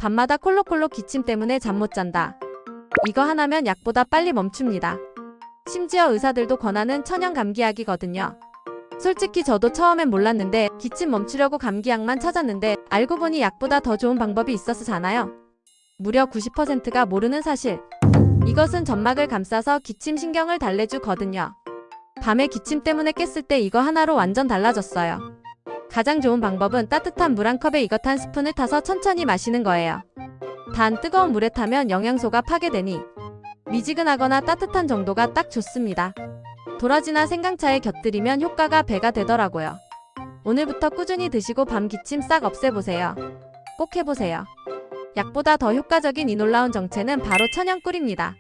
밤마다 콜록콜록 기침 때문에 잠 못 잔다. 이거 하나면 약보다 빨리 멈춥니다. 심지어 의사들도 권하는 천연 감기약이거든요. 솔직히 저도 처음엔 몰랐는데 기침 멈추려고 감기약만 찾았는데 알고 보니 약보다 더 좋은 방법이 있었잖아요. 무려 90%가 모르는 사실. 이것은 점막을 감싸서 기침 신경을 달래주거든요. 밤에 기침 때문에 깼을 때 이거 하나로 완전 달라졌어요. 가장 좋은 방법은 따뜻한 물 한 컵에 이것 한 스푼을 타서 천천히 마시는 거예요. 단 뜨거운 물에 타면 영양소가 파괴되니 미지근하거나 따뜻한 정도가 딱 좋습니다. 도라지나 생강차에 곁들이면 효과가 배가 되더라고요. 오늘부터 꾸준히 드시고 밤 기침 싹 없애보세요. 꼭 해보세요. 약보다 더 효과적인 이 놀라운 정체는 바로 천연꿀입니다.